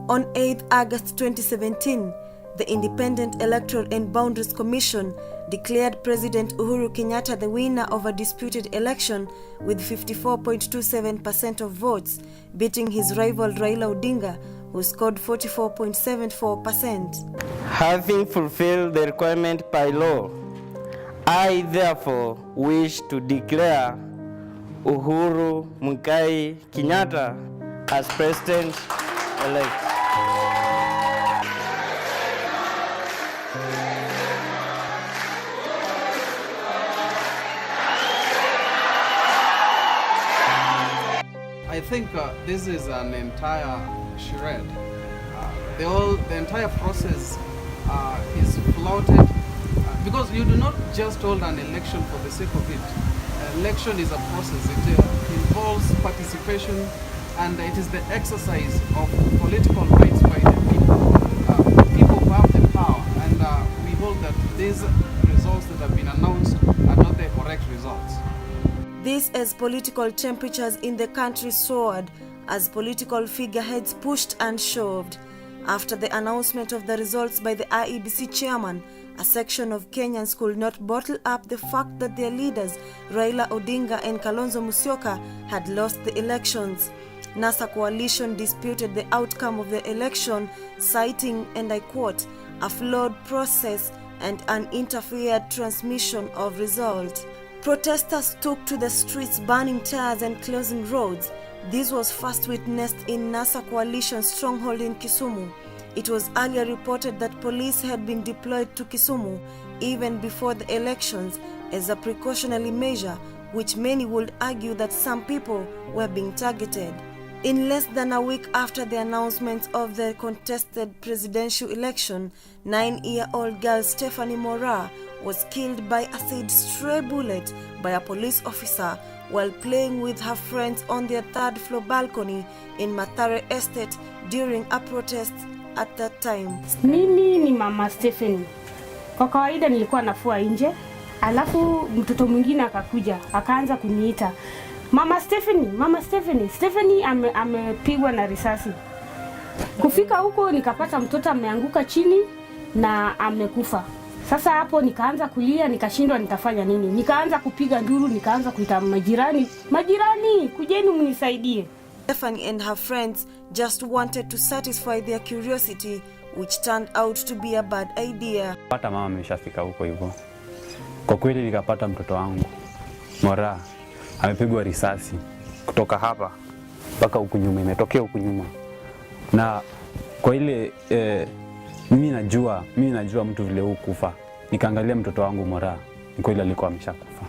On 8th August 2017, the Independent Electoral and Boundaries Commission declared President Uhuru Kenyatta the winner of a disputed election with 54.27% of votes, beating his rival Raila Odinga, who scored 44.74%. Having fulfilled the requirement by law, I therefore wish to declare Uhuru Muigai Kenyatta as President-elect. I think this is an entire charade. The entire process is flouted because you do not just hold an election for the sake of it. Election is a process. It involves participation, and it is the exercise of political rights by the people. People who have the power, and we hold that these results that have been announced are not the correct results. This as political temperatures in the country soared as political figureheads pushed and shoved. After the announcement of the results by the IEBC chairman, a section of Kenyans could not bottle up the fact that their leaders, Raila Odinga and Kalonzo Musyoka, had lost the elections. NASA Coalition disputed the outcome of the election, citing, and I quote, a flawed process and an interfered transmission of results. Protesters took to the streets, burning tires and closing roads. This was first witnessed in NASA Coalition's stronghold in Kisumu. It was earlier reported that police had been deployed to Kisumu even before the elections as a precautionary measure, which many would argue that some people were being targeted. In less than a week after the announcement of the contested presidential election, 9-year-old girl Stephanie Mora was killed by a said stray bullet by a police officer while playing with her friends on their third-floor balcony in Mathare Estate during a protest at that time. Mimi ni mama Stephanie. Kwa kawaida nilikuwa nafua nje, alafu mtoto mwingine akakuja, akaanza kuniita, Mama Stephanie, Mama Stephanie. Stephanie amepigwa na risasi. Kufika huko nikapata mtoto ameanguka chini na amekufa. Sasa hapo nikaanza kulia, nikashindwa nitafanya nini. Nikaanza kupiga nduru, nikaanza kuita majirani, kujeni mnisaidie. Stephanie and her friends just wanted to satisfy their curiosity, which turned out to be a bad idea. Pata mama ameshafika huko hivyo. Kwa kweli nikapata mtoto wangu Mora amepigwa risasi kutoka hapa mpaka huku nyuma, imetokea huku nyuma. Na kwa ile mimi najua mtu vile hukufa. Nikaangalia mtoto wangu Mora, ni kweli alikuwa ameshakufa.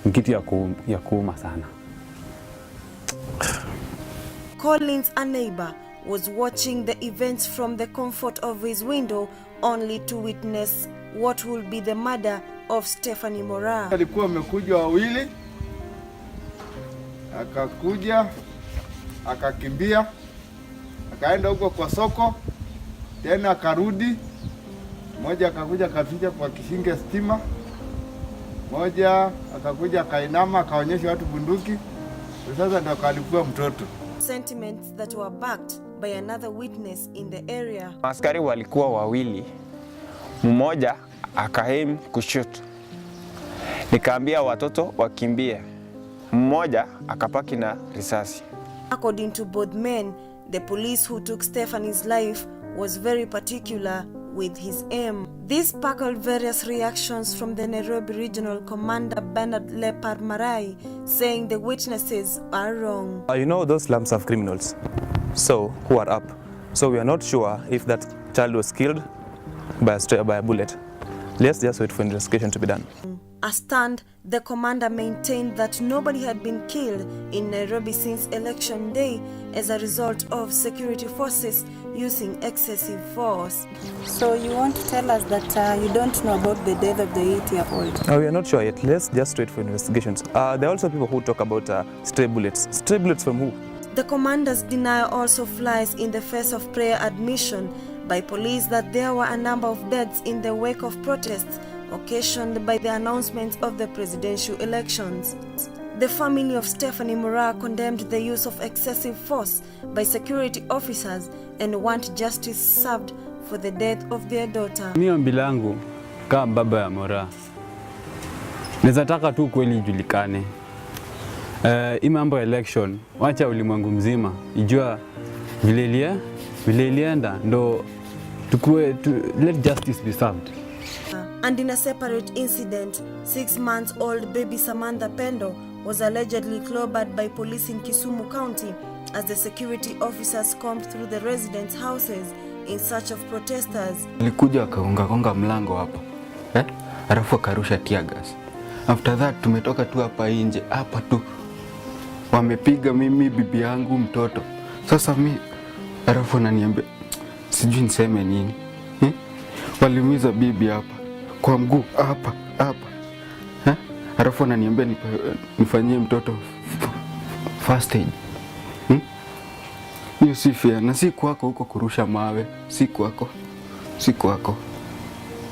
Ni kitu ya kuuma sana. Collins, a neighbor, was watching the events from the comfort of his window only to witness what will be the murder of Stephanie Mora. Alikuwa amekuja wawili, akakuja, akakimbia, akaenda huko kwa soko, tena akarudi. Mmoja akakuja akaficha kwa kishinge stima, mmoja akakuja akainama akaonyesha watu bunduki. Sasa ndio akalipua mtoto. Sentiments that were backed by another witness in the area. Askari walikuwa wawili, mmoja akaim kushoot. Nikaambia watoto wakimbie, mmoja akapaki na risasi. According to both men, the police who took Stephanie's life was very particular with his aim. This sparkled various reactions from the Nairobi Regional Commander Bernard Lepar Marai, saying the witnesses are wrong. You know those slums of criminals, so who are up. So we are not sure if that child was killed by a bullet. Let's just wait for investigation to be done. Astounded, the commander maintained that nobody had been killed in Nairobi since election day as a result of security forces using excessive force. So you want to tell us that you don't know about the death of the 8-year-old? We are not sure yet. Let's just wait for investigations. There are also people who talk about stray bullets. Stray bullets from who? The commander's denial also flies in the face of prior admission by police that there were a number of deaths in the wake of protests occasioned by the announcement of the presidential elections. The family of Stephanie Mura condemned the use of excessive force by security officers and want justice served for the death of their daughter. Mimi ombi langu kama baba ya Mura, naweza taka tu kweli ijulikane. Hii mambo election, wacha ulimwengu mzima ijua vile ilienda ndo let justice be served. And in a separate incident, 6-month-old baby Samantha Pendo was allegedly clobbered by police in Kisumu County as the security officers combed through the residents' houses in search of protesters. Alikuja akagonga mlango hapa. Alafu akarusha tear gas. After that tumetoka tu hapa nje, hapa tu wamepiga mimi, bibi yangu, mtoto. Sasa mimi alafu ananiambia sijui niseme nini. Waliumiza bibi hapa kwa mguu hapa. Alafu ananiambia nifanyie mtoto first aid. Hiyo si fair, na si kwako huko kurusha mawe, si kwako.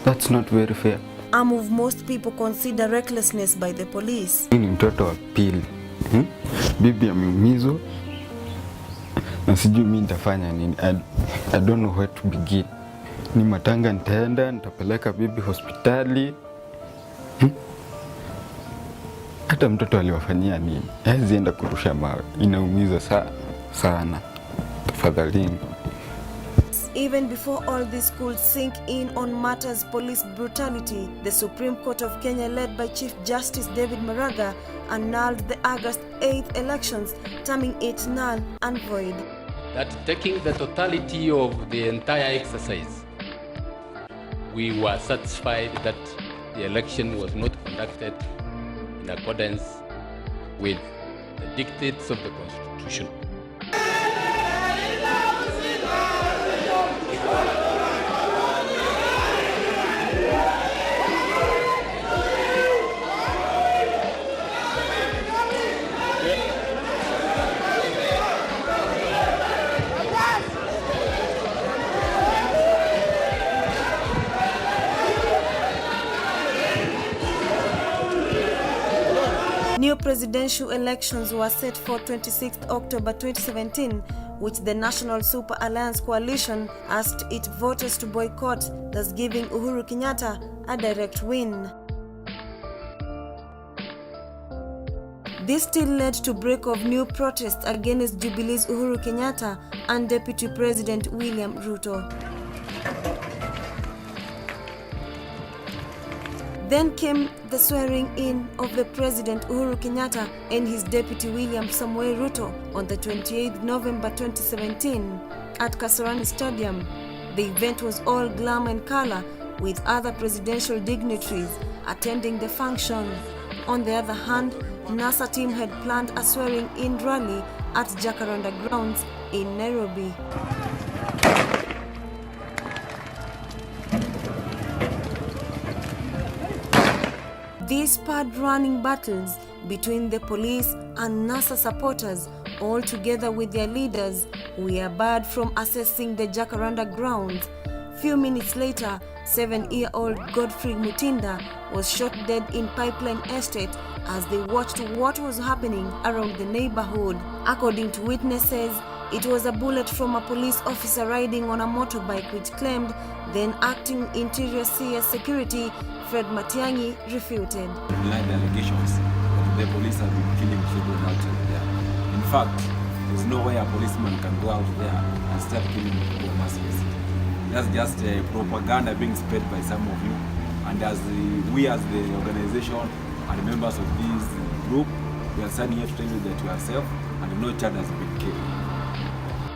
That's not very fair. A move most people consider recklessness by the police. Ni mtoto wa pili. Bibi ameumizwa na sijui mimi nitafanya nini. I don't know where to begin. Ni matanga nitapeleka bibi hospitali. Hata mtoto aliwafanyia nini? Hawezi enda kurusha mawe. Inaumiza sana. Tafadhalini. Even before all this could sink in on matters police brutality, the Supreme Court of Kenya, led by Chief Justice David Maraga, annulled the August 8th elections, terming it null and void. That taking the totality of the entire exercise, we were satisfied that the election was not conducted in accordance with the dictates of the Constitution. New presidential elections were set for 26th October 2017, which the National Super Alliance Coalition asked its voters to boycott, thus giving Uhuru Kenyatta a direct win. This still led to break of new protests against Jubilee's Uhuru Kenyatta and Deputy President William Ruto. Then came the swearing in of the President Uhuru Kenyatta and his deputy William Samoei Ruto on the 28th November 2017 at Kasarani Stadium. The event was all glam and color, with other presidential dignitaries attending the function. On the other hand, NASA team had planned a swearing in rally at Jacaranda grounds in Nairobi. These spurred running battles between the police and NASA supporters, all together with their leaders, were barred from accessing the Jacaranda grounds. Few minutes later, 7-year-old Godfrey Mutinda was shot dead in Pipeline Estate as they watched what was happening around the neighborhood. According to witnesses, it was a bullet from a police officer riding on a motorbike, which claimed then acting Interior CS Security Fred Matiang'i refuted. Denied the allegations that the police have been killing children outside there. In fact, there's no way a policeman can go out there and start killing people massively. That's just propaganda being spread by some of you. And we as the organization and members of this group, we are standing here to tell you that you are safe and no child has been killed.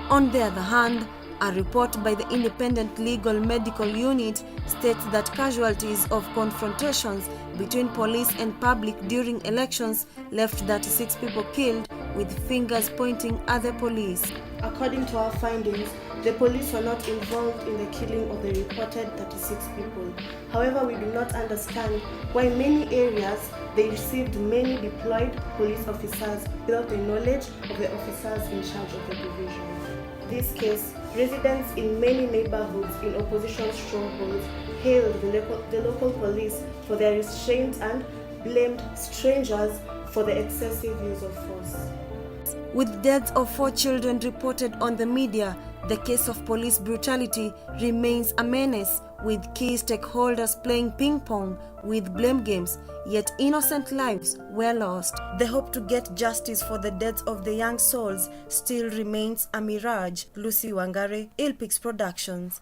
On the other hand, a report by the Independent Legal Medical Unit states that casualties of confrontations between police and public during elections left 36 people killed, with fingers pointing at the police. According to our findings, the police were not involved in the killing of the reported 36 people. However, we do not understand why in many areas they received many deployed police officers without the knowledge of the officers in charge of the division. This case, residents in many neighborhoods in opposition strongholds hailed the local police for their restraint and blamed strangers for the excessive use of force. With deaths of 4 children reported on the media, the case of police brutality remains a menace, with key stakeholders playing ping pong with blame games, yet innocent lives were lost. The hope to get justice for the deaths of the young souls still remains a mirage. Lucy Wangare, Ilpix Productions.